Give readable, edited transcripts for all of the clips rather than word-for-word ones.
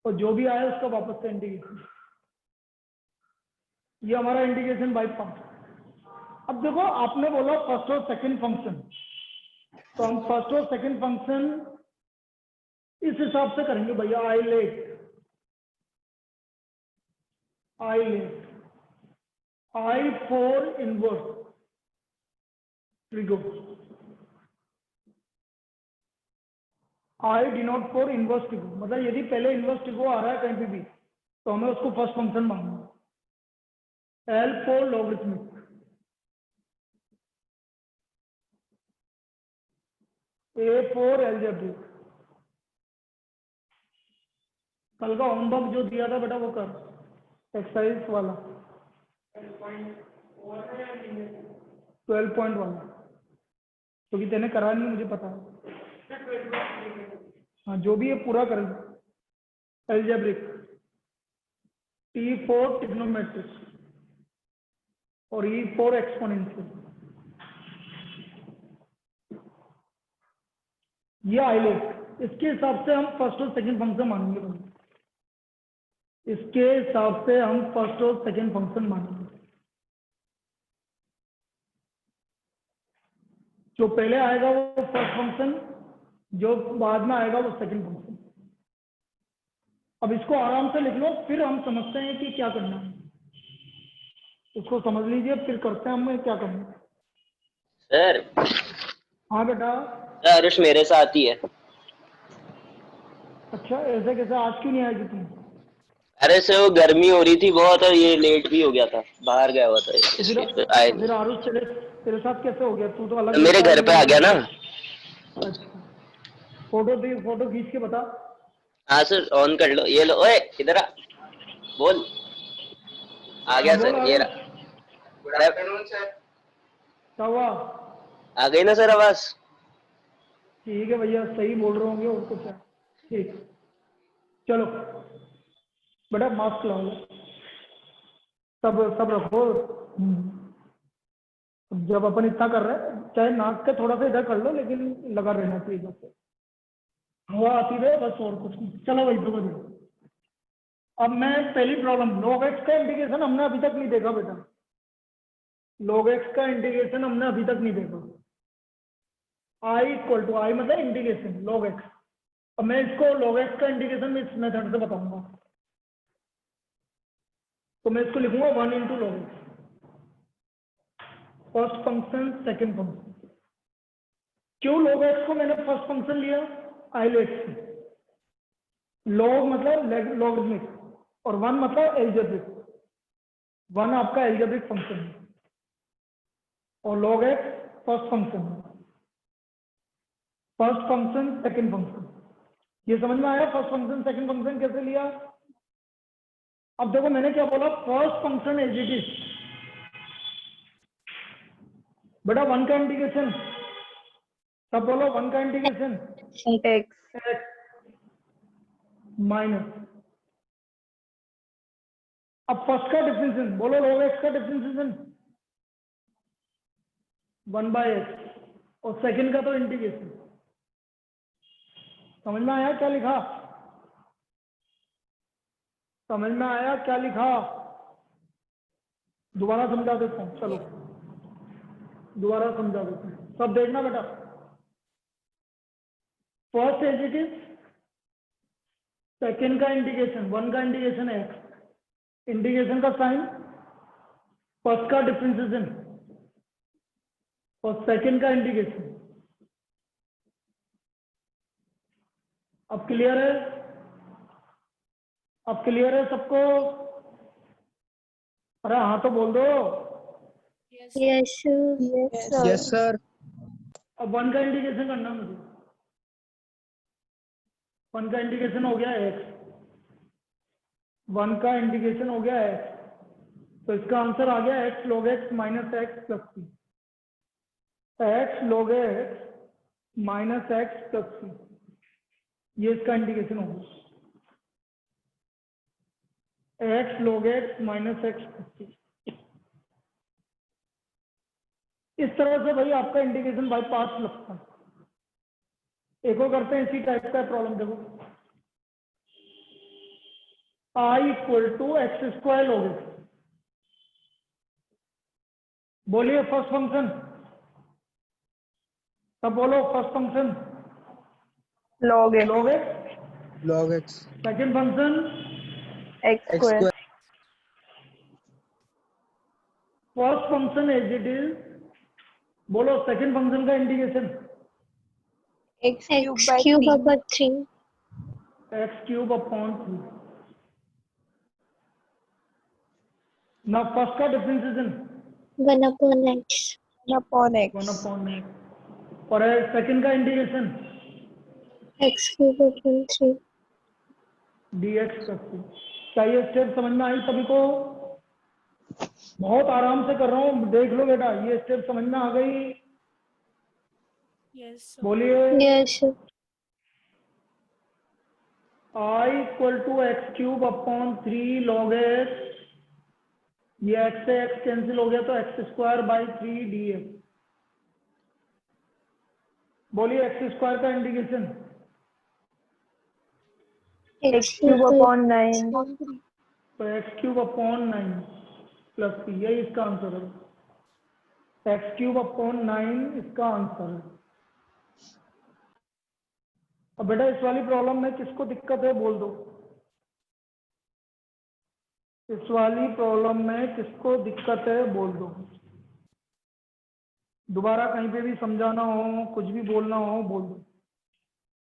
और जो भी आया उसका वापस से इंटीग्रेशन। ये हमारा इंटीग्रेशन बाय पार्ट। अब देखो आपने बोला फर्स्ट और सेकंड फंक्शन, तो हम फर्स्ट और सेकंड फंक्शन इस हिसाब से करेंगे भैया। I for inverse trigo, I denote for inverse trigo, मतलब यदि पहले इनवर्स ट्रिगो आ रहा है कहीं भी तो हमें उसको फर्स्ट फंक्शन मानना। L for logarithmic, A for algebraic. कल का होमवर्क जो दिया था बेटा वो कर, एक्सरसाइज वाला 12 वाला, क्योंकि तेने करा नहीं मुझे पता है। हाँ जो भी है पूरा कर। एल्जेब्रिक, टी फॉर ट्रिग्नोमेट्रिक और ई फॉर एक्सपोनेंशियल। ये आइलेट, इसके हिसाब से हम फर्स्ट और सेकंड फंक्शन मानेंगे। इसके हिसाब से हम फर्स्ट और सेकंड फंक्शन मानेंगे। जो पहले आएगा वो फर्स्ट फंक्शन, जो बाद में आएगा वो सेकंड फंक्शन। अब इसको आराम से लिख लो, फिर हम समझते हैं कि क्या करना है। इसको समझ लीजिए फिर करते हैं हमें क्या करना है। सर। हाँ बेटा। अरुष मेरे साथ ही है। अच्छा ऐसे कैसे, आज क्यों नहीं आएगी तुम? अरे सर वो गर्मी हो रही थी बहुत और ये लेट भी हो गया था, बाहर गया हुआ था इसलिए तो आए फिर नहीं। आरुष तेरे साथ कैसे हो गया? तू तो अलग मेरे लड़का है, घर पे ये आ गया अलग ना। लड़का। अच्छा फोटो खींच के बता। हाँ सर ऑन कर लो, ये लो। ओए इधर आ, बोल। आ हाँ गया बोल सर, ये आरुष, रहा। Good afternoon sir. क्या हुआ? आ गई ना सर आवाज? ठीक है भैया, सही बोल रहे होंगे और कुछ है। ठीक, चलो बेटा मास्क लगाओ, सब रखो। जब अपन इतना कर रहे हैं, चाहे नाक के थोड़ा सा इधर कर लो, लेकिन लगा रहना चाहिए बस, हवा आती रहे बस, और कुछ नहीं। चलो भाई दो। अब मैं पहली प्रॉब्लम, log x का इंटीग्रेशन हमने अभी तक नहीं देखा बेटा। log x का इंटीग्रेशन हमने अभी तक नहीं देखा। i इक्वल टू, आई मतलब इंटीग्रेशन log x। अब मैं इसको log x का इंटीग्रेशन इस मेथड से बताऊंगा, तो मैं इसको लिखूंगा 1 into log x, first function second function. क्यों log x को मैंने फर्स्ट फंक्शन लिया? आइलेट से। log मतलब लॉगरिथमिक और 1 मतलब एल्जेब्रिक। 1 आपका एल्जेब्रिक फंक्शन है और log x फर्स्ट फंक्शन है। फर्स्ट फंक्शन सेकंड फंक्शन, ये समझ में आया? फर्स्ट फंक्शन सेकंड फंक्शन कैसे लिया? अब देखो मैंने क्या बोला, first function as it is बेटा, 1 का इंटीग्रेशन, सब बोलो 1 का इंटीग्रेशन x माइनस, अब फर्स्ट का डिफरेंशिएशन बोलो, log x का डिफरेंशिएशन 1/x और सेकंड का तो इंटीग्रेशन। समझ में आया क्या लिखा? समझ में आया क्या लिखा? दोबारा समझा देता हूँ, चलो दोबारा समझा देता हूँ, सब देखना बेटा। First as it is, second का इंटीग्रेशन, 1 का इंटीग्रेशन है x, इंटीग्रेशन का साइन, फर्स्ट का डिफरेंशिएशन और सेकंड का इंटीग्रेशन। अब क्लियर है? अब क्लियर है सबको? अरे हाँ तो बोल दो। Yes sir. अब 1 का इंटीग्रेशन करना मुझे। 1 का इंटीग्रेशन हो गया x, 1 का इंटीग्रेशन हो गया x, तो इसका आंसर आ गया x log x minus x plus C. x log x minus x plus C, ये इसका इंटीग्रेशन होगा। x log x minus x plus C. इस तरह से भाई आपका इंटीग्रेशन बाय पार्ट्स लगता है। एक और करते हैं इसी टाइप का प्रॉब्लम, देखो I equal to x square लोगे, बोलिए फर्स्ट फंक्शन, तब बोलो first function log x log x, log x second function x x square square first function as it is, बोलो सेकंड फंक्शन का integration x cube x by cube 3 over 3 x cube upon 3। ना first का differentiation 1 upon x 1 upon 1 x upon x, और second का integration x cube upon 3 dx करते। क्या ये step समझ में आई सभी को? बहुत आराम से कर रहा हूँ, देख लो बेटा, ये स्टेप समझ में आ गई? बोलिए yes sir. I equal to x cube upon 3 log x, ये एक्स से एक्स कैंसिल हो गया तो एक्स स्क्वायर बाई 3 dx। बोलिए एक्स स्क्वायर का इंटीग्रेशन x cube upon 9 तो एक्स क्यूब अपॉन 9 प्लस 3, यही इसका आंसर है। एक्स क्यूब अपॉन 9 इसका आंसर है। अब बेटा इस वाली प्रॉब्लम में किसको दिक्कत है बोल दो, इस वाली प्रॉब्लम में किसको दिक्कत है बोल दो। दोबारा कहीं पे भी समझाना हो, कुछ भी बोलना हो बोल दो।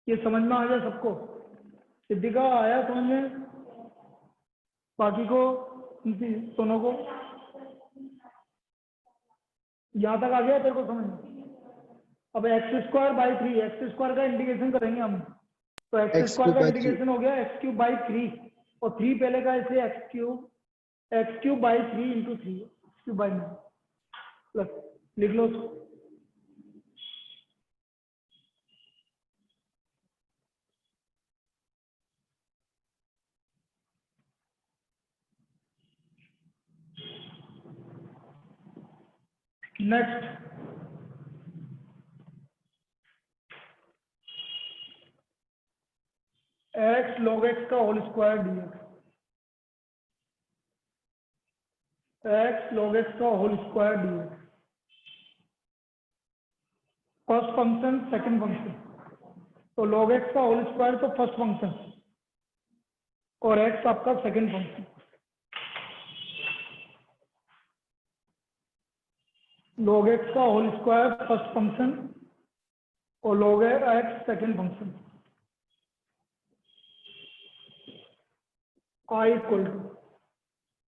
ये समझ में आ गया सबको? सिद्धिका आया समझ में? बाकी को, दोनों को यहाँ तक आ गया तेरे को समझ में? अब x square by 3, x square का इंटीग्रेशन करेंगे हम, तो एक्स x स्क्वायर cube का by 3 इंटीग्रेशन हो गया एक्स क्यूब बाई 3, और 3 पहले का ऐसे x cube by 3 into 3 x cube by 9 plus, लिख लो उसको। नेक्स्ट एक्स लॉग एक्स का whole square dx, x log x का whole square dx, first function second function, तो लॉग एक्स का होल स्क्वायर तो फर्स्ट फंक्शन और x आपका सेकंड फंक्शन। लॉग एक्स का होल स्क्वायर फर्स्ट फंक्शन और log x second function. I equal to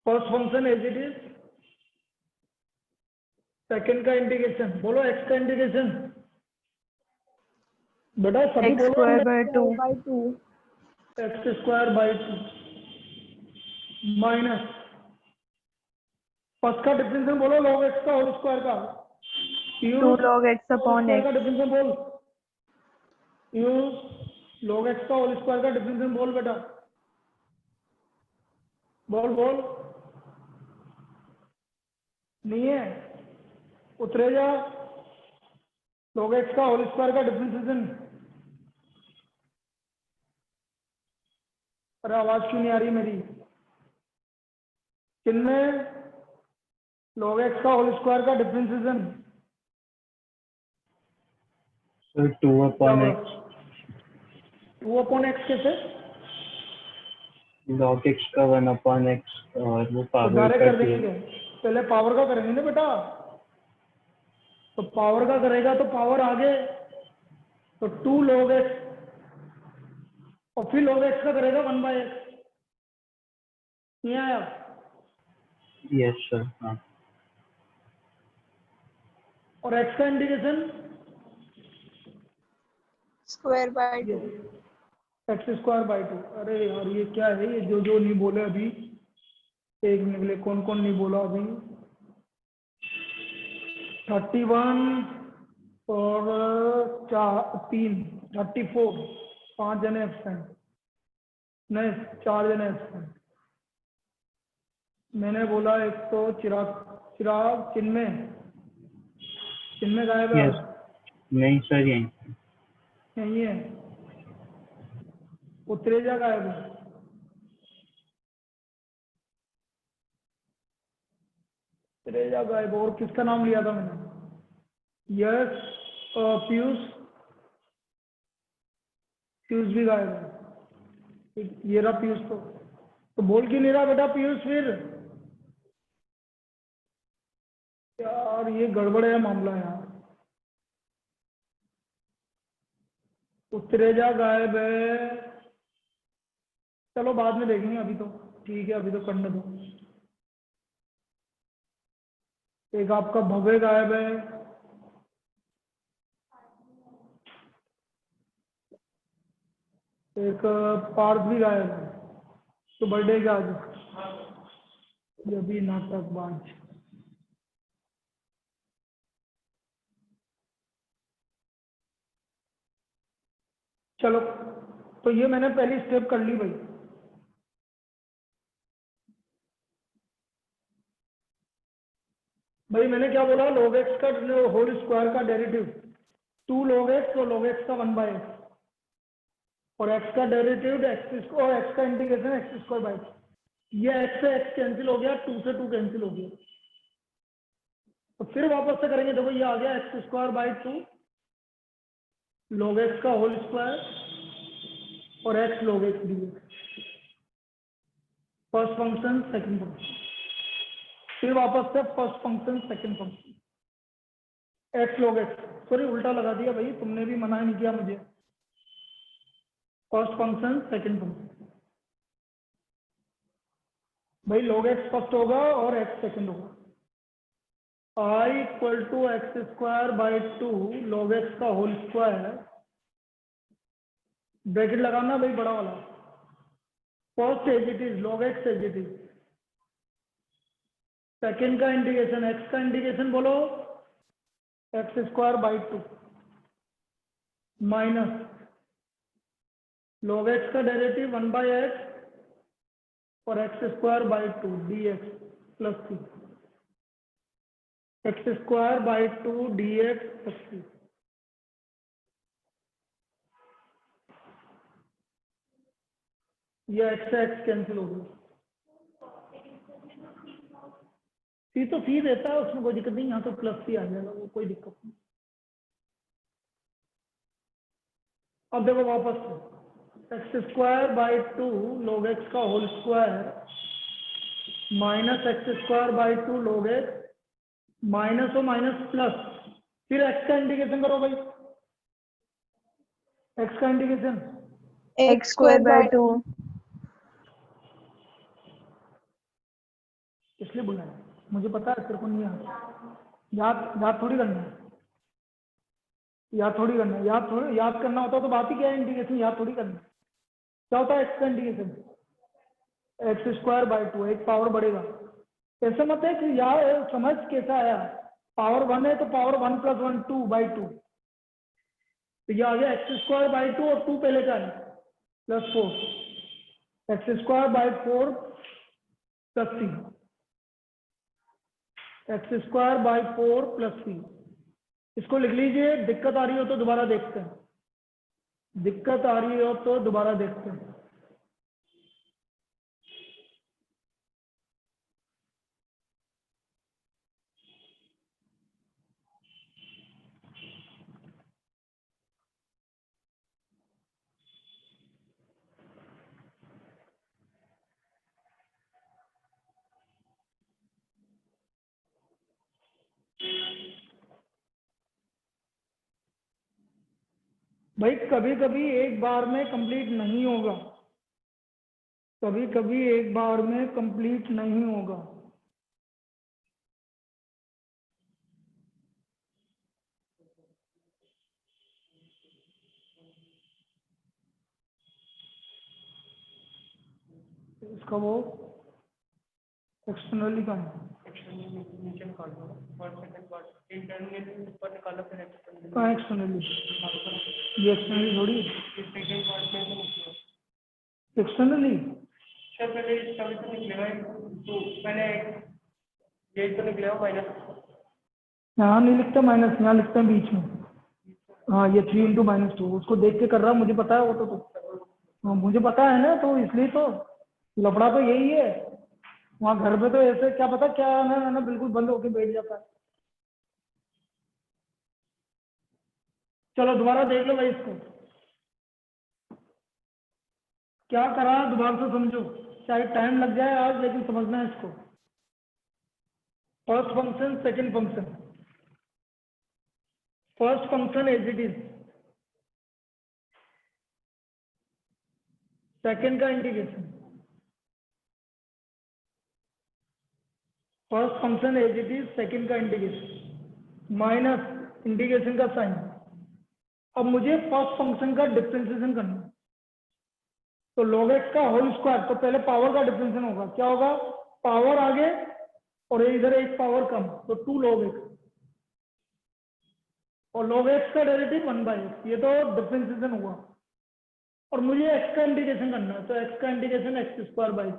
first function as it is, second का integration, बोलो x का इंटीग्रेशन बेटा सभी x बोलो, square by 2 x square by 2 minus first का differential बोलो लॉग एक्स का होल स्क्वायर का, 2 log x upon स्क्वायर का x डिफरेंशियल बोल, यू लॉग एक्स का होल स्क्वायर का डिफरेंशियल बोल बेटा, बोल बोल, नहीं है उतरे जा, log x का होल स्क्वायर का डिफरेंशिएशन। अरे आवाज क्यों नहीं आ रही मेरी? किनमें log x का होल स्क्वायर का differentiation? so 2 upon x 2 upon x कैसे? log x का 1 upon x और वो तो पावर डायरेक्ट का कर देंगे 2 क्या? पहले पावर का करेंगे ना बेटा, तो पावर का करेगा तो पावर आगे, तो 2 log x और फिर log x का करेगा 1 बाई एक्स, नहीं आया? yes sir हाँ और x का integration square by 2 x square by 2। अरे यार ये क्या है, ये जो जो नहीं बोले अभी, एक मिनट के लिए, कौन कौन नहीं बोला अभी? 31 और 34, 5 जने एब्सेंट, नहीं 4 जने एब्सेंट। मैंने बोला एक तो चिराग चिन्मय गायब है, yes नहीं सर यहीं यही है, उत्तरेजा गायब है, त्रेजा गायब, और किसका नाम लिया था मैंने? यस, पीयूष, पीयूष भी गायब है। ये रहा पीयूष। तो बोल क्यों नहीं रहा बेटा पीयूष फिर? यार ये गड़बड़ है मामला यार। उत्तरेजा गायब है, चलो बाद में देखेंगे, अभी तो ठीक है, अभी तो करने दो। एक आपका भव्य गायब है, एक पार्थ भी गायब है। तो बर्थडे का आज ये भी नाटकबाज। चलो, तो ये मैंने पहली स्टेप कर ली भाई। भाई मैंने क्या बोला? log x का होल स्क्वायर का डेरिवेटिव 2 log x और log x का 1/x, और x का डेरिवेटिव x और x का इंटीग्रेशन x²/2। ये x से x कैंसिल हो गया, 2 से 2 कैंसिल हो गया। तो फिर वापस से करेंगे, देखो ये आ गया x²/2 log x का होल स्क्वायर और x log x dx। First function, second function, फिर वापस से first function, second function, x log x। Sorry उल्टा लगा दिया भाई, तुमने भी मना नहीं किया मुझे। First function, second function. भाई log x फर्स्ट होगा और x सेकंड होगा। I = x²/2 log x का होल स्क्वायर, ब्रैकेट लगाना भाई बड़ा वाला। First as it is log x as it is, second का इंटीग्रेशन, x का इंटीग्रेशन बोलो x²/2 माइनस log x का डेरिवेटिव 1/x और x²/2 dx plus c, x²/2 dx plus c। ये x से x कैंसिल हो गया, सी तो सी देता है, उसमें कोई दिक्कत नहीं। यहाँ तो प्लस सी आ जाएगा, वो कोई दिक्कत नहीं। अब देखो वापस x²/2 log x का whole square minus x²/2 log x, minus और माइनस प्लस, फिर x का इंटीग्रेशन करो भाई। x का इंटीग्रेशन x²/2 इसलिए बुलाया, मुझे पता है तेरे को नहीं आता। याद थोड़ी करना है, याद करना होता तो बात ही क्या है, इंटीग्रेशन याद थोड़ी करना है। क्या होता है x का इंटीग्रेशन? x²/2, एक पावर बढ़ेगा। ऐसा मत है कि यार समझ कैसा आया, पावर 1 है तो पावर 1 + 1 2/2, तो ये आ गया x²/2 और 2 पहले का है +4, x²/4 + c, x²/4 + c। इसको लिख लीजिए। दिक्कत आ रही हो तो दोबारा देखते हैं, दिक्कत आ रही हो तो दोबारा देखते हैं। भाई कभी कभी एक बार में कंप्लीट नहीं होगा, कभी कभी एक बार में कंप्लीट नहीं होगा। इसका वो एक्सटर्नली का है, कहाँ एक्सटर्नली? ये एक्सटर्नली थोड़ी, एक्सटर्नली यहाँ नहीं लिखता माइनस, यहाँ लिखता है बीच में। हाँ ये 3 × -2, उसको देख के कर रहा, मुझे पता है वो तो हाँ मुझे पता है ना, तो इसलिए तो लफड़ा तो यही है। वहां घर पे तो ऐसे क्या पता क्या है ना बिल्कुल बंद होके बैठ जाता है। चलो दोबारा देख लो भाई इसको, क्या करा दोबारा से समझो, चाहे टाइम लग जाए आज लेकिन समझना है इसको। First function second function, first function as it is, second का integration, first function as it is second का इंटीग्रेशन माइनस इंटीग्रेशन का साइन। अब मुझे फर्स्ट फंक्शन का डिफरेंशिएशन करना है, तो log x का होल स्क्वायर, तो पहले पावर का डिफरेंशिएशन होगा, क्या होगा, पावर आगे और इधर एक पावर कम, तो 2 log x, और log x का डेरिवेटिव 1/x, ये तो डिफरेंशिएशन हुआ। और मुझे x का इंटीग्रेशन करना है, तो x का इंटीग्रेशन x²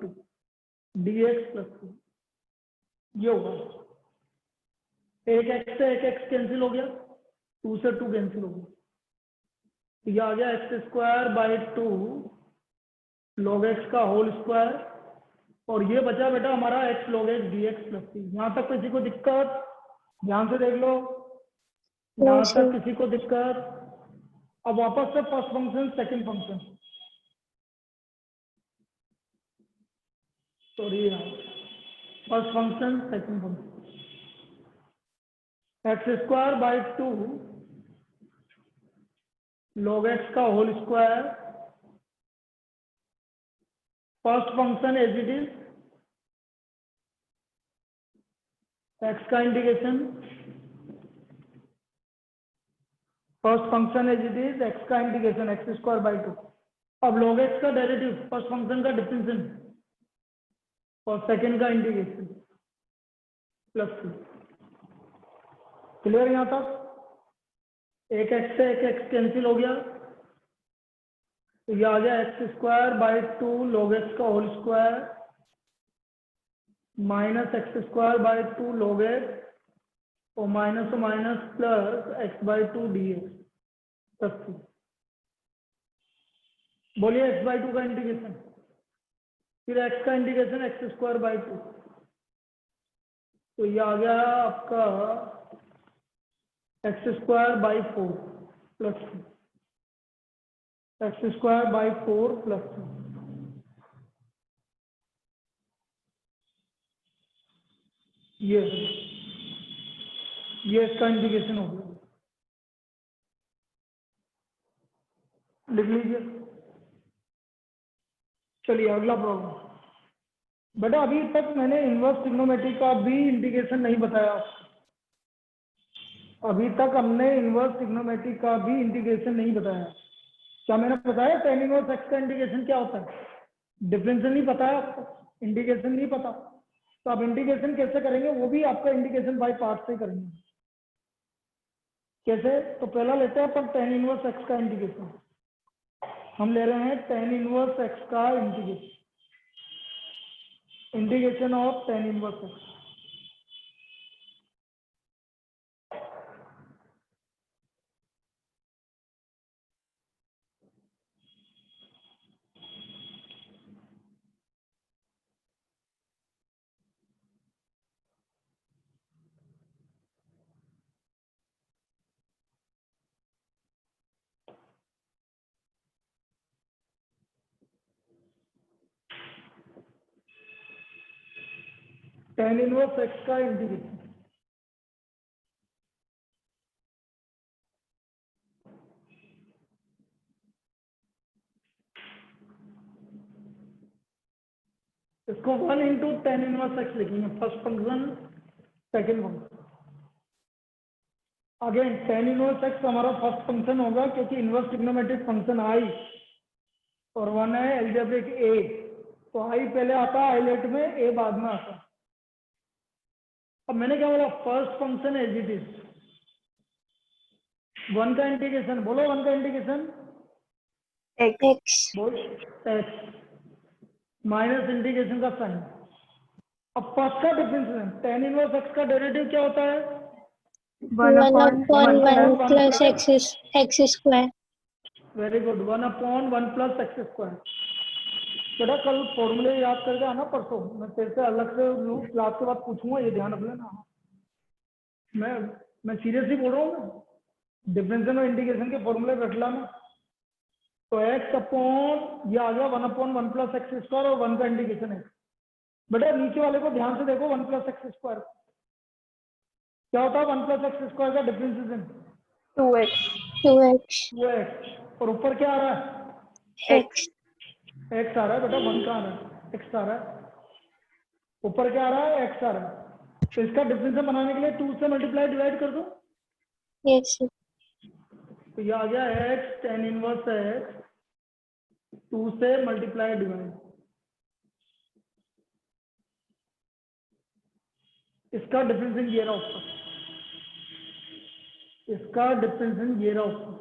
2 dx प्लस 2, ये होगा। एक x से एक x कैंसिल हो गया, 2 से 2 कैंसिल हो गया, तो ये आ गया x² 2 log x का होल स्क्वायर, और ये बचा बेटा हमारा x log x dx plus 3। यहाँ तक किसी को दिक्कत, ध्यान से देख लो, यहाँ तक किसी को दिक्कत। अब वापस से first function second function, sorry first function second function, x² 2 log x का whole square, first function as it is, x का integration, first function as it is x का इंटीग्रेशन x² 2। अब log x का derivative first function का differentiation और second का integration plus 2। Clear यहाँ तक? एक x से एक x कैंसिल हो गया, तो ये आ गया x² 2 log x का whole square minus x² 2 log x और minus minus plus x/2 dx plus 2। बोलिए x/2 का इंटीग्रेशन, फिर x का इंटीग्रेशन x² 2, तो ये आ गया आपका x² 4 प्लस 2, x² 4 प्लस 2। ये इसका इंटीग्रेशन हो गया, लिख लीजिए। चलिए अगला प्रॉब्लम। बेटा अभी तक मैंने इनवर्स ट्रिग्नोमेट्री का भी इंटीग्रेशन नहीं बताया आपको, अभी तक हमने इनवर्स ट्रिग्नोमेट्री का भी इंटीग्रेशन नहीं बताया। क्या मैंने बताया tan इनवर्स x का इंटीग्रेशन क्या होता है? डिफरेंशियल नहीं पता है आपको, इंटीग्रेशन नहीं पता, तो आप इंटीग्रेशन कैसे करेंगे, वो भी आपका इंटीग्रेशन बाय पार्ट से करेंगे। कैसे? तो पहला लेते हैं अपन tan इनवर्स x का इंटीग्रेशन। हम ले रहे हैं tan इनवर्स x का integration, integration of tan inverse x। tan inverse x का इंटीग्रेशन, इसको 1 इंटू tan इनवर्स x लिखेंगे, first function second function. Again tan inverse x हमारा फर्स्ट फंक्शन होगा क्योंकि इनवर्स ट्रिग्नोमेट्रिक फंक्शन आई और 1 है एल्जेब्रिक a, तो आई पहले आता है आइलेट में, a बाद में आता है। अब मैंने क्या बोला, first function as it is, 1 का इंटीग्रेशन, बोलो 1 का इंटीग्रेशन x बोल x माइनस इंटीग्रेशन का साइन। अब फर्स्ट का डिफरेंशिएशन, tan इनवर्स x का डेरिवेटिव क्या होता है? 1 upon 1 plus x square। Very good, 1 upon 1 plus x square. बेटा कल फॉर्मूले याद करके आना परसों, मैं तेरे से अलग से क्लास के बाद पूछूंगा, ये ध्यान रख लेना। मैं सीरियसली बोल रहा हूँ, डिफरेंशियल और इंटीग्रेशन के फॉर्मूले रख लाना। तो x अपॉन ये आ गया 1/1 प्लस एक्स स्क्वायर और 1 का इंटीग्रेशन है। बेटा नीचे वाले को ध्यान से देखो, 1 प्लस एक्स स्क्वायर क्या होता है? 1 प्लस एक्स स्क्वायर का डिफरेंशिएशन 2x 2x 2x, और ऊपर क्या आ रहा है? x x आ रहा है बेटा, 1 का आ रहा है, x आ रहा है, ऊपर क्या आ रहा है? x आ रहा है। तो इसका डिफरेंशियल बनाने के लिए 2 से मल्टीप्लाई डिवाइड कर दो, yes sir तो ये आ गया x tan इनवर्स x 2 से मल्टीप्लाई डिवाइड। इसका डिफरेंशियल ये रहा ऊपर, इसका डिफरेंशियल ये रहा ऊपर।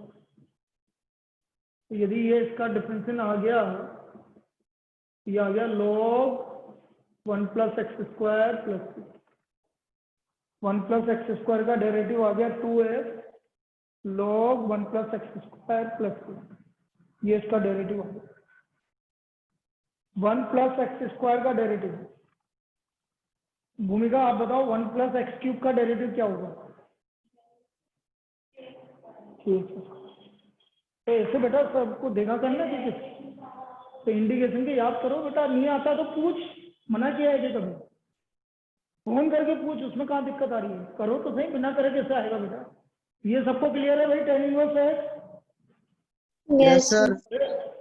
तो यदि ये इसका डिफरेंशियल आ गया, ये आ गया log 1 plus x square plus 1 plus x square का डेरिवेटिव आ गया 2x log 1 plus x square plus 2, ये इसका डेरिवेटिव आ गया। 1 प्लस एक्स स्क्वायर का डेरिवेटिव, भूमिका आप बताओ 1 प्लस एक्स क्यूब का डेरिवेटिव क्या होगा? ठीक है, तो ऐसे बेटा सबको देखा करना ठीक है। तो इंटीग्रेशन के याद करो बेटा, नहीं आता तो पूछ, मना किया है कि कभी फोन करके पूछ, उसमें कहाँ दिक्कत आ रही है? करो तो सही, बिना करे कैसे आएगा बेटा? ये सबको क्लियर है भाई? tan इनवर्स है, yes sir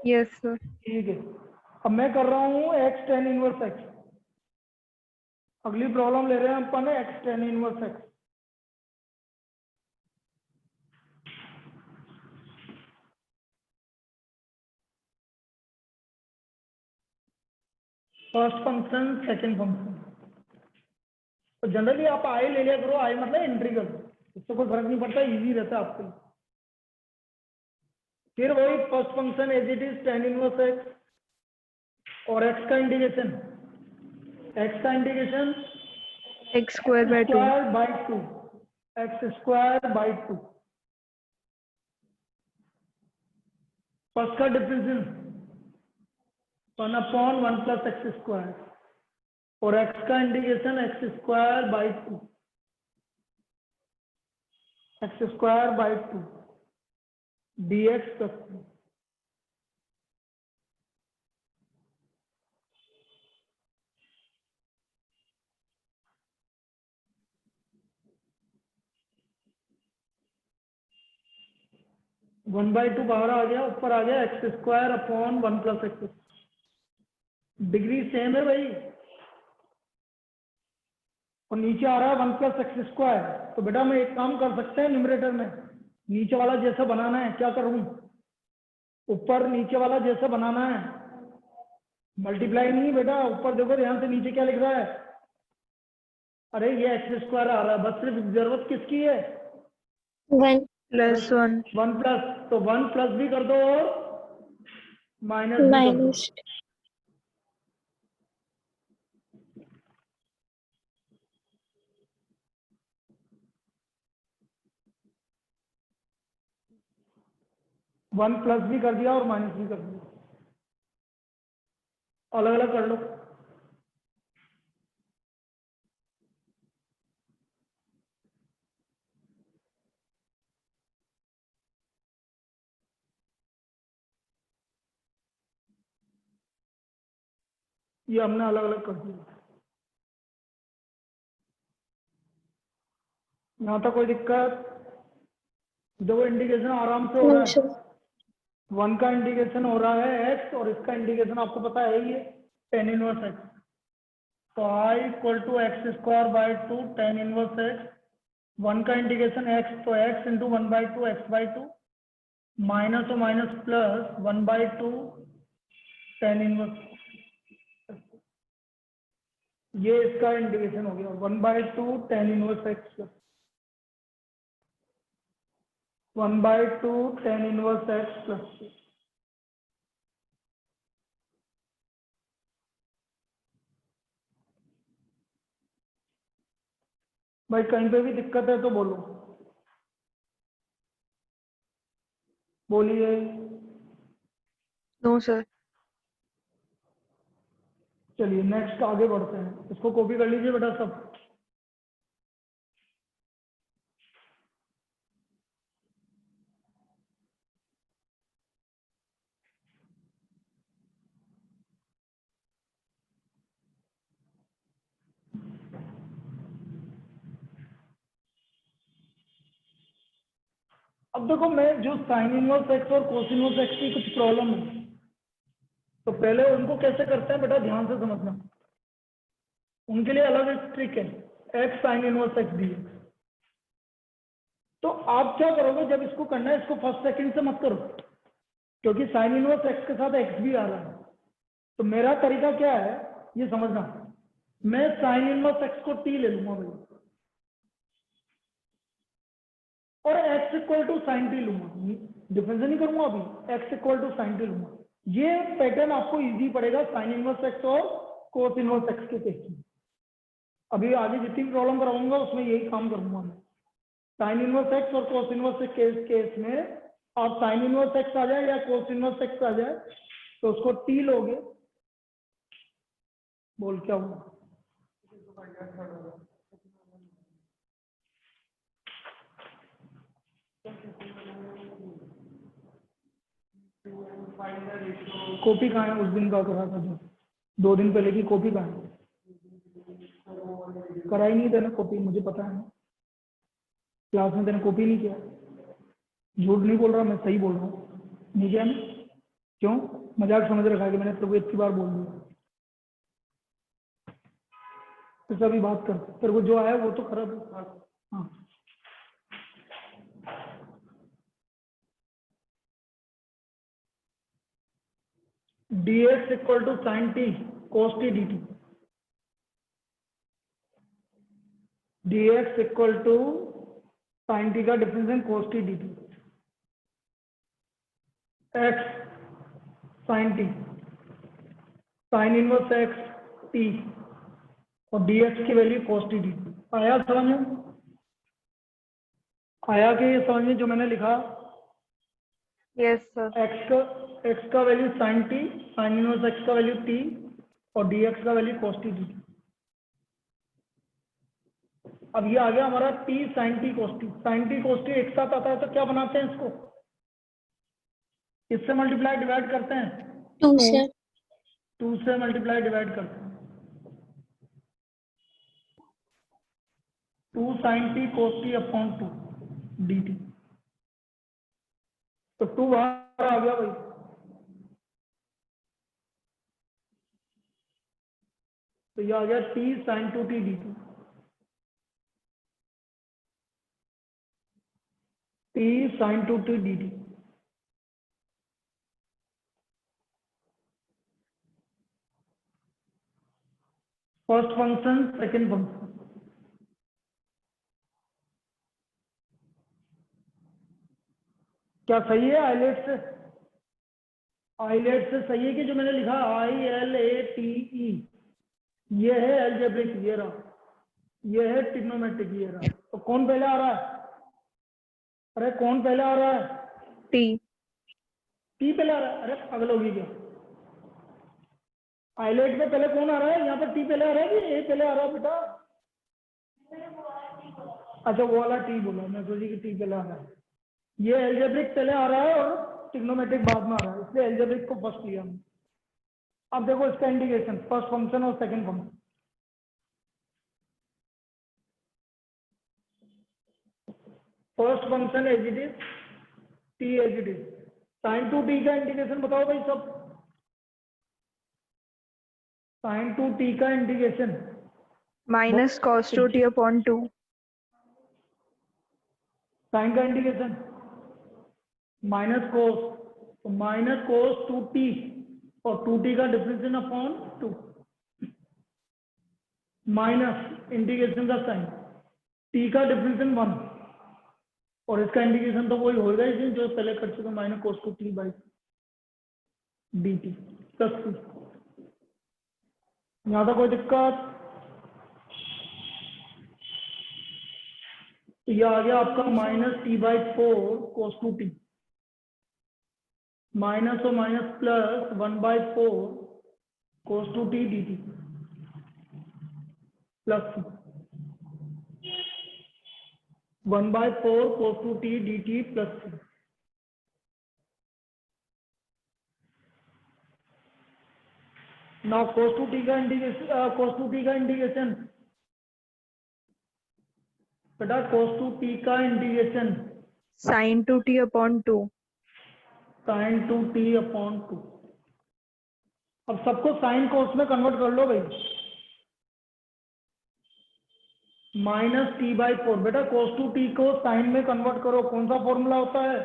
yes sir ठीक है। अब मैं कर रहा हूँ x tan इनवर्स x, अगली प्रॉब्लम ले रहे हैं अपन x tan inverse x। First function, second function, तो जनरली आप आई ले लिया करो, आई मतलब इंटीग्रल, इससे कोई फर्क नहीं पड़ता, इजी रहता है आपके लिए। फिर वही first function as it is tan inverse x और x का इंटीग्रेशन, x का integration x square by 2 square by 2, x square by 2। First का डिफरेंशियल 1/1 प्लस एक्स स्क्वायर और x का integration x square by 2, x square by 2 dx plus 2। One by two बाहर आ गया, ऊपर आ गया x square upon 1 plus x, degree same है भाई, और नीचे आ रहा है 1 प्लस एक्स स्क्वायर। तो बेटा मैं एक काम कर सकते हैं, न्यूमरेटर में नीचे वाला जैसा बनाना है, क्या करूं? ऊपर नीचे वाला जैसा बनाना है, मल्टीप्लाई नहीं बेटा, ऊपर देखो ध्यान से, नीचे क्या लिख रहा है? अरे ये एक्स स्क्वायर आ रहा है, बस सिर्फ जरूरत किसकी है? 1 plus 1 1 प्लस, तो 1 प्लस भी कर दो और माइनस भी कर दो। minus वन प्लस भी कर दिया और माइनस भी कर दिया, अलग अलग कर लो। ये हमने अलग अलग कर दिया। यहाँ तक कोई दिक्कत? देखो इंटीग्रेशन आराम से हो रहा sir है, 1 का इंटीग्रेशन हो रहा है x और इसका इंटीग्रेशन आपको पता है ही है, tan इनवर्स x। तो i equal to x square by 2 tan inverse x, 1 का इंटीग्रेशन x, तो x इंटू 1/2 x/2 माइनस और माइनस प्लस 1/2 tan इनवर्स, ये इसका इंटीग्रेशन हो गया 1/2 tan inverse x plus 1/2 tan inverse x plus. भाई कहीं पे भी दिक्कत है तो बोलो, बोलिए। no sir चलिए नेक्स्ट आगे बढ़ते हैं, इसको कॉपी कर लीजिए बेटा सब। अब देखो, मैं जो साइन इनवर्स एक्स और कोस इनवर्स एक्स की कुछ प्रॉब्लम है, तो पहले उनको कैसे करते हैं बेटा ध्यान से समझना। उनके लिए अलग एक ट्रिक है, x sign inverse x D. तो आप क्या करोगे जब इसको करना है, इसको फर्स्ट सेकंड से मत करो, क्योंकि साइन इनवर्स एक्स के साथ एक्स भी आ रहा है। तो मेरा तरीका क्या है ये समझना, मैं साइन इनवर्स एक्स को टी ले लूंगा भाई, और x equal to sine t लूंगा, डिफरेंस नहीं करूंगा अभी, x equal to sine t लूंगा। ये पैटर्न आपको इजी पड़ेगा साइन इनवर्स एक्स और कोस इनवर्स एक्स के केस में। अभी आगे जितनी प्रॉब्लम कराऊंगा उसमें यही काम करूंगा मैं। साइन इनवर्स एक्स और कोस इनवर्स केस में आप साइन इनवर्स एक्स आ जाए या कोस इनवर्स एक्स आ जाए तो उसको टी लोगे। बोल क्या हुआ? कॉपी कहाँ है? उस दिन का करा था जो 2 दिन पहले की कॉपी कहाँ है? कराई नहीं तेने कॉपी, मुझे पता है। क्लास में तेने कॉपी नहीं किया। झूठ नहीं बोल रहा मैं, सही बोल रहा हूँ। नहीं किया ना? क्यों? मजाक समझ रखा है कि मैंने तेरे को इतनी बार बोल दिया। तो अभी बात कर, तेरे को जो आया वो तो खराब है। हाँ dx equal to sine t cos t d t. dx equal to sine t का डिफरेंस है cos t d t. X sine t, sine inverse x t, और dx की value cos t d t. आया समझ में? आया कि ये समझ में जो मैंने लिखा? Yes, sir. एक्स का value sine t, sine inverse x का वैल्यू टी, और dx का value cos t d t. अब ये आ गया हमारा t sine t cos t. Sine t cos t एक साथ आता है तो क्या बनाते हैं इसको? इससे मल्टीप्लाई डिवाइड करते हैं, 2 sir, 2 से मल्टीप्लाई डिवाइड करते हैं। 2 sign t cos T upon 2 D T. तो 2 बाहर आ गया भाई। तो ये आ गया t sine 2 t d t. T sine 2 t d t. First function, second function. क्या सही है आइलेट से? आइलेट से सही है कि जो मैंने लिखा ILATE, ये है एल्जेब्रिक, ये रहा, ये है ट्रिग्नोमेट्रिक, ये रहा। तो कौन पहले आ रहा है? अरे कौन पहले आ रहा है? T. टी पहले आ रहा है? अरे पागल होगी क्या? आइलेट में पहले कौन आ रहा है? यहाँ पर टी पहले आ रहा है कि ए पहले आ रहा है बेटा? अच्छा वो वाला टी बोला, मैं सोची कि टी पहले आ रहा है। ये एल्जेब्रिक पहले आ रहा है और ट्रिग्नोमेट्रिक बाद में आ रहा है, इसलिए एल्जेब्रिक को फर्स्ट लिया हमने। अब देखो इसका इंडिकेशन, फर्स्ट फंक्शन और second function. First function as it is, t as it is. Sine 2 t का इंडिकेशन बताओ भाई सब। साइन 2 टी का indication Minus cos 2t upon 2. Sine का इंडिकेशन माइनस कोस, तो माइनस कोस 2t और 2t का डिफरेंशिएशन अपॉन 2 माइनस इंडिकेशन का साइन t का डिफरेंशिएशन 1, और इसका इंडिकेशन तो वही होगा ही जो पहले कर चुके, minus cos 2t by dt plus 2। यहाँ था कोई दिक्कत? तो यह आ गया आपका माइनस t/4 कोस 2t, माइनस और minus plus 1/4 cos 2t dt plus 1/4 cos 2t dt plus c. Now cos 2t का इंटीग्रेशन बेटा cos 2t का integration Sin 2t upon 2. sin 2t upon 2. अब सबको साइन कोस में कन्वर्ट कर लो भाई। -t/4 बेटा cos 2t को साइन में कन्वर्ट करो, कौन सा फॉर्मूला होता है?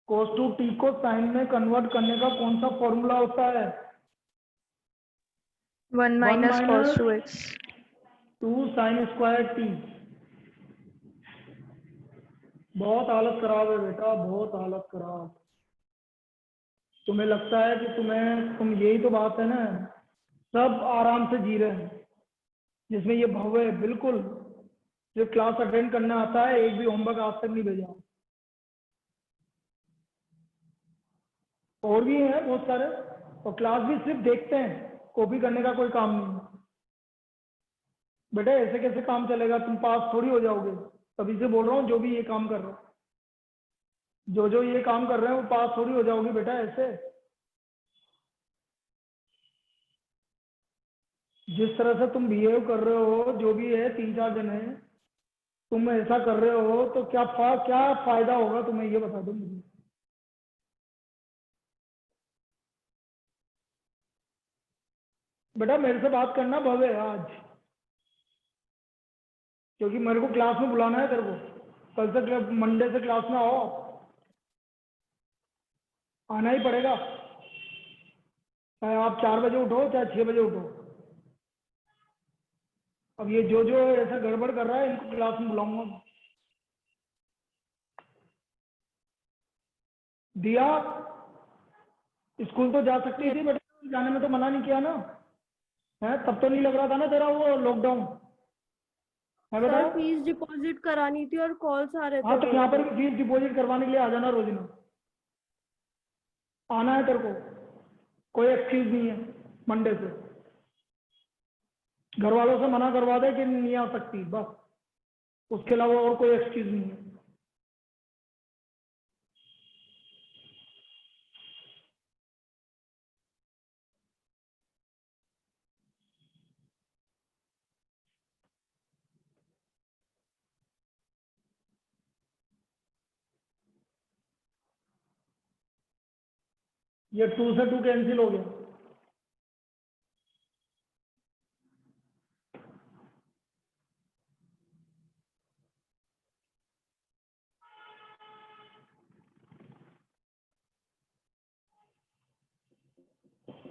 cos 2t को साइन में कन्वर्ट करने का कौन सा फॉर्मूला होता है? 1 minus cos 2x. 2 sin square t। बहुत हालत खराब है बेटा, बहुत हालत खराब। तुम्हें लगता है कि तुम यही तो बात है ना, सब आराम से जी रहे हैं, जिसमें ये भव्य है बिल्कुल जो क्लास अटेंड करने आता है, एक भी होमवर्क आज तक नहीं भेजा। और भी हैं बहुत सारे, और क्लास भी सिर्फ देखते हैं, कॉपी करने का कोई काम नहीं है। बेटा ऐसे कैसे काम चलेगा? तुम पास थोड़ी हो जाओगे। तभी से बोल रहा हूँ, जो भी ये काम कर रहे हो, जो ये काम कर रहे हैं वो पास थोड़ी हो जाओगे बेटा ऐसे। जिस तरह से तुम बिहेव कर रहे हो, जो भी है 3-4 जन है, तुम ऐसा कर रहे हो तो क्या फायदा होगा तुम्हें, ये बता दो मुझे। बेटा मेरे से बात करना भव्य है आज, क्योंकि मेरे को क्लास में बुलाना है तेरे को। कल से मंडे से क्लास में आओ, आना ही पड़ेगा, चाहे आप 4 बजे उठो चाहे 6 बजे उठो। अब ये जो ऐसा गड़बड़ कर रहा है, इनको क्लास में बुलाऊंगा। दिया स्कूल तो जा सकती थी बेटा, जाने में तो मना नहीं किया ना है? तब तो नहीं लग रहा था ना तेरा वो लॉकडाउन है बेटा? सर फीस डिपॉजिट करानी थी और कॉल्स आ रहे थे। हाँ तो यहाँ पर भी फीस डिपॉजिट करवाने के लिए आ जाना रोज ना, आना है तेरे को, कोई एक्सक्यूज नहीं है। मंडे से घर वालों से मना करवा दे कि नहीं आ सकती, बस उसके अलावा और कोई एक्सक्यूज नहीं है। ये 2 से 2 कैंसिल हो गया।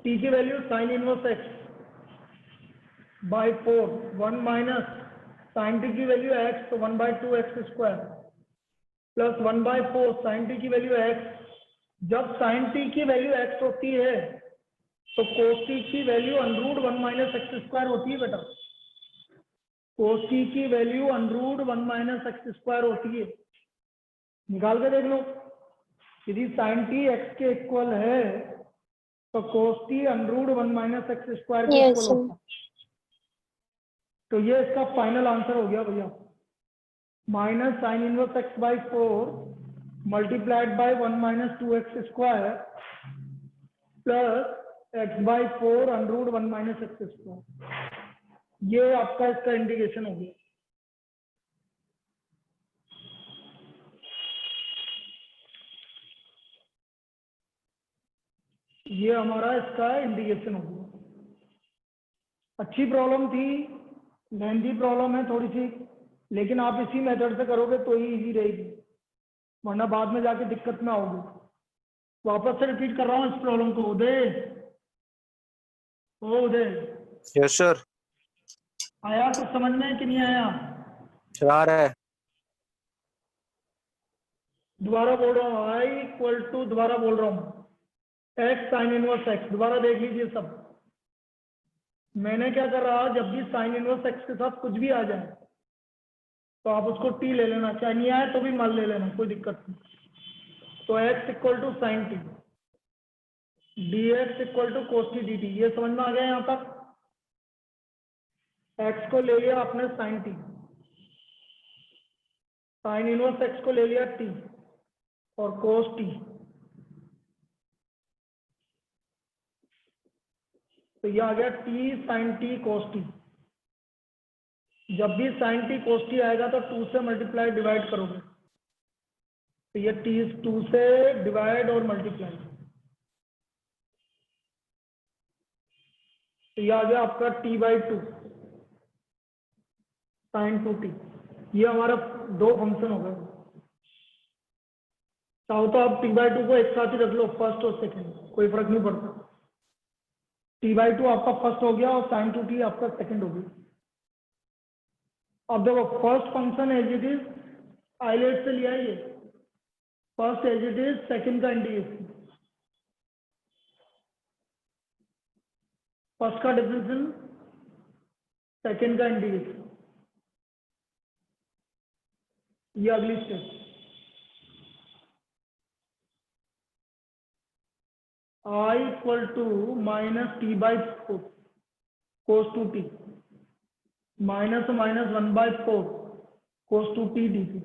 t की value sine inverse x by 4, 1 minus sine t की वैल्यू x तो 1/2 x square plus 1/4 sine t की वैल्यू x। जब साइन t की वैल्यू x होती है तो cos t की वैल्यू √1 माइनस एक्स स्क्वायर होती है बेटा। cos t की वैल्यू √1 माइनस एक्स स्क्वायर होती है, निकाल के देख लो। यदि साइन t x के इक्वल है तो cos t √1 minus x square के Yes, इक्वल sir. होता है। तो ये इसका फाइनल आंसर हो गया भैया, minus sign inverse x by 4 multiplied by 1 minus 2x square plus x by 4 √1 minus x square. ये आपका इसका इंटीग्रेशन हो गया। ये हमारा इसका इंटीग्रेशन हो गया। अच्छी प्रॉब्लम थी, लेंथी प्रॉब्लम है थोड़ी सी, लेकिन आप इसी मेथड से करोगे तो ही इजी रहेगी, वरना बाद में जाके दिक्कत में आओगे। वापस से रिपीट कर रहा हूँ इस प्रॉब्लम को। उदय यस सर। आया कुछ समझ में कि नहीं आया? आ रहा है। दोबारा बोल रहा हूँ, आई इक्वल टू, दोबारा बोल रहा हूँ, x साइन इनवर्स x। दोबारा देख लीजिए सब। मैंने क्या कर रहा, जब भी साइन इनवर्स x के साथ कुछ भी आ जाए तो आप उसको t ले लेना, चाहे नहीं आए तो भी मान ले लेना, कोई दिक्कत नहीं। तो x equal to sine t। dx equal to cos t dt, ये समझ में आ गया यहाँ तक? x को ले लिया आपने sin t, sign inverse x को ले लिया t और cos t, तो ये आ गया t sin t cos t। जब भी sin t cos t आएगा तो 2 से मल्टीप्लाई डिवाइड करोगे, तो ये t 2 से डिवाइड और मल्टीप्लाई, तो ये आ गया आपका t/2 sin 2t। ये हमारा दो फंक्शन हो गए। चाहो तो आप t/2 को एक साथ ही रख लो, फर्स्ट और सेकंड, कोई फर्क नहीं पड़ता। t/2 आपका फर्स्ट हो गया और sin 2t आपका सेकंड हो गया। अब देखो first function as it is ILATE से लिया है, ये first as it is second का इंटीग्रेशन, फर्स्ट का डिफरेंशियल सेकंड का इंटीग्रेशन, ये अगली step. I equal to minus t/4 cos 2t minus 1/4 cos 2t dt।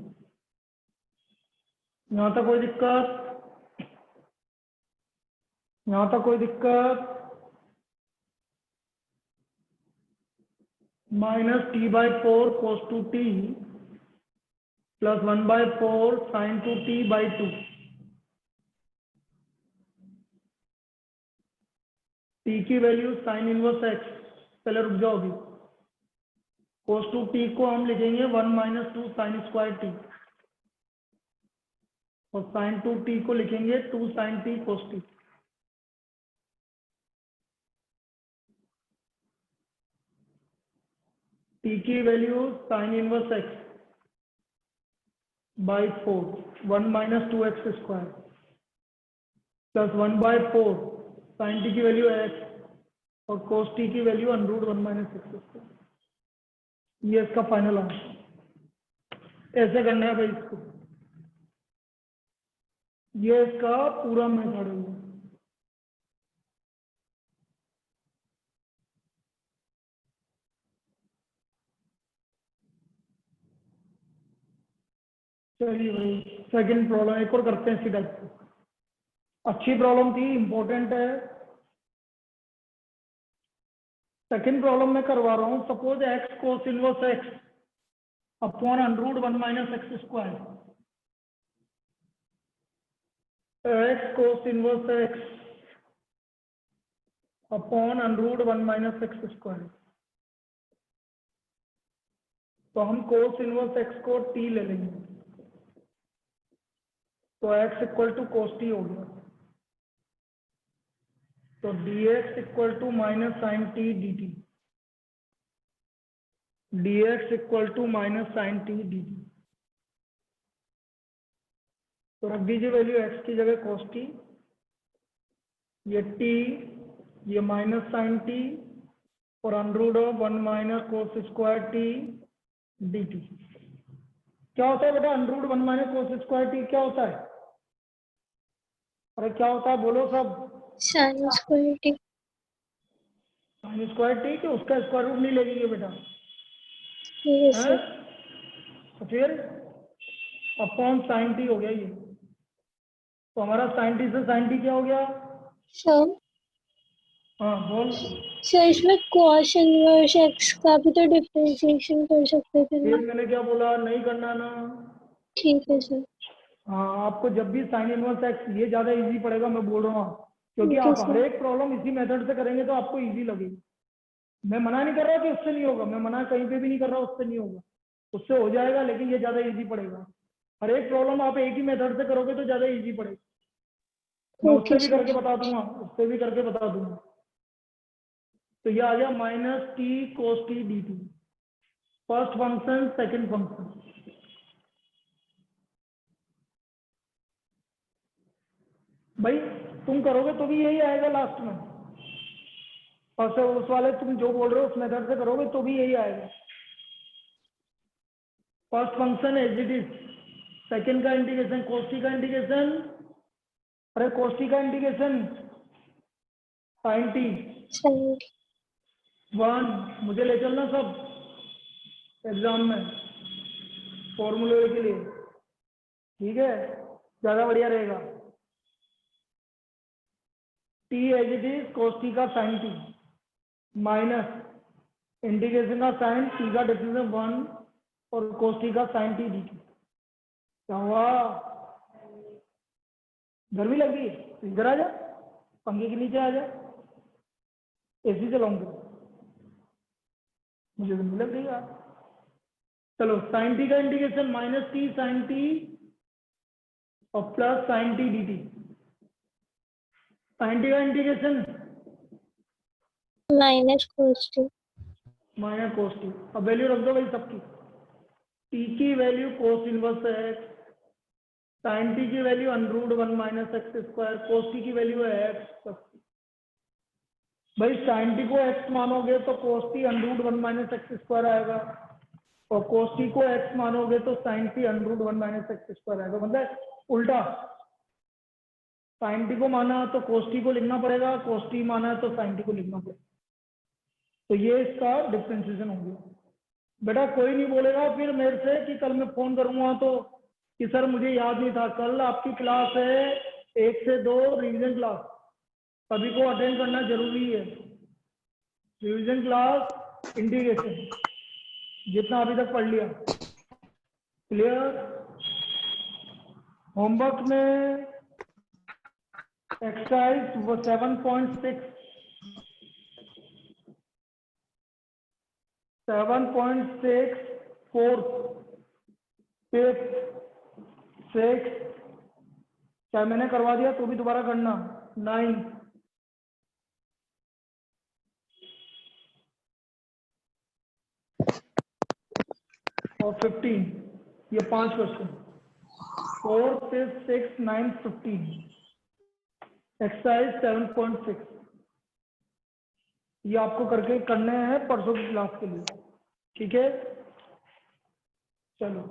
यहाँ तक कोई दिक्कत? यहाँ तक कोई दिक्कत? Minus t/4 cos 2t plus 1/4 sin 2t/2। t की वैल्यू साइन इनवर्स x, पहले रुक जाओ अभी। cos 2t को हम लिखेंगे 1 - 2 sin स्क्वायर t और sin 2t को लिखेंगे 2 sin t cos t। t की value sine inverse x by 4 1 - 2x square plus 1/4 sin t की वैल्यू x और cos t की वैल्यू √1 - x स्क्वायर। ये इसका फाइनल आंसर। ऐसे करना है भाई इसको, ये इसका पूरा मेथड है। चलिए भाई सेकंड प्रॉब्लम एक और करते हैं इसी टाइप की। अच्छी प्रॉब्लम थी, इंपॉर्टेंट है। सेकंड प्रॉब्लम मैं करवा रहा हूं। Suppose x cos inverse x upon √1 - x square, x cos inverse x upon √1 - x square. तो हम cos इनवर्स x को t ले लेंगे, तो x equal to cos t हो गया। तो dx equal to minus sine t dt, dx equal to minus sine t dt। तो रख दीजिए वैल्यू x की जगह cos t, ये t, ये माइनस साइन t और √1 - cos स्क्वायर t dt। क्या होता है बेटा √1 - cos स्क्वायर t क्या होता है? अरे क्या होता है बोलो सब? sin square t। Sine square T कि उसका स्क्वायर रूट नहीं लगेगी बेटा, yes हैं? sir। तो फिर अपॉन साइन टी हो गया ये। तो हमारा साइन टी से साइन टी क्या हो गया? सर हाँ बोल। सर इसमें cos इनवर्स x का भी तो डिफरेंशिएशन कर सकते थे फिर ना? मैंने क्या बोला, नहीं करना ना। ठीक है सर। हाँ आपको जब भी साइन इनवर्स एक्स, ये ज्यादा इजी पड़ेगा मैं बोल रहा हूँ, क्योंकि ओके आप सर। हर एक प्रॉब्लम इसी मेथड से करेंगे तो आपको इजी लगेगी। मैं मना नहीं कर रहा कि उससे नहीं होगा, मैं मना कहीं पे भी नहीं कर रहा उससे नहीं होगा, उससे हो जाएगा, लेकिन ये ज्यादा इजी पड़ेगा। हर एक प्रॉब्लम आप एक ही मेथड से करोगे तो ज्यादा इजी पड़ेगा। मैं उससे ओके भी सर। करके बता दूंगा, उससे भी करके बता दूंगा। तो ये आ गया minus t cos t d t, first function second function. भाई तुम करोगे तो भी यही आएगा लास्ट में, और सर उस वाले तुम जो बोल रहे हो उस मेथड से करोगे तो भी यही आएगा। First function as it is, second का इंटीग्रेशन कोस टी का इंटीग्रेशन, अरे कोस टी का इंटीग्रेशन साइन टी sin 1, मुझे ले चलना सब एग्जाम में फॉर्मूले के लिए, ठीक है, ज्यादा बढ़िया रहेगा। T as it is cos t का साइन टी माइनस इंटीग्रेशन का साइन टी का डिफरेंस 1 और cos टी का साइन टी डी टी। क्या हुआ, गर्मी लग रही है? इधर आ जा, पंखे के नीचे आ जा, एसी चलाऊंगा, मुझे गर्मी लग रही है यार। चलो साइन टी का integration minus t sine t और plus sine t d t. Sine t का integration minus cos t minus cos t. अब वैल्यू रख दो भाई सबकी, टी की वैल्यू कोस इनवर्स है एक्स, साइन टी की value √1 minus x square, cos t की वैल्यू है एक्स। भाई साइन टी को एक्स मानोगे तो cos t √1 minus x square आएगा, और कोस टी को एक्स मानोगे तो sine t √1 minus x square आएगा। मतलब उल्टा, साइन टी को माना तो कोस टी को लिखना पड़ेगा, कोस टी माना तो साइन टी को लिखना पड़ेगा। तो ये इसका डिफ्रेंशिएशन हो गया। बेटा कोई नहीं बोलेगा फिर मेरे से कि कल मैं फोन करूंगा तो कि सर मुझे याद नहीं था। कल आपकी क्लास है 1 से 2 रिवीजन क्लास, सभी को अटेंड करना जरूरी है। रिवीजन क्लास इंटीग्रेशन जितना अभी तक पढ़ लिया, क्लियर। होमवर्क में एक्सरसाइज 7.6 7.6 4 5 6 चाहे मैंने करवा दिया तो भी दोबारा करना, 9 और 15, ये 5 क्वेश्चन 4 5 6 9 15 एक्सरसाइज 7.6 ये आपको करके करने हैं परसों की क्लास के लिए, ठीक है। चलो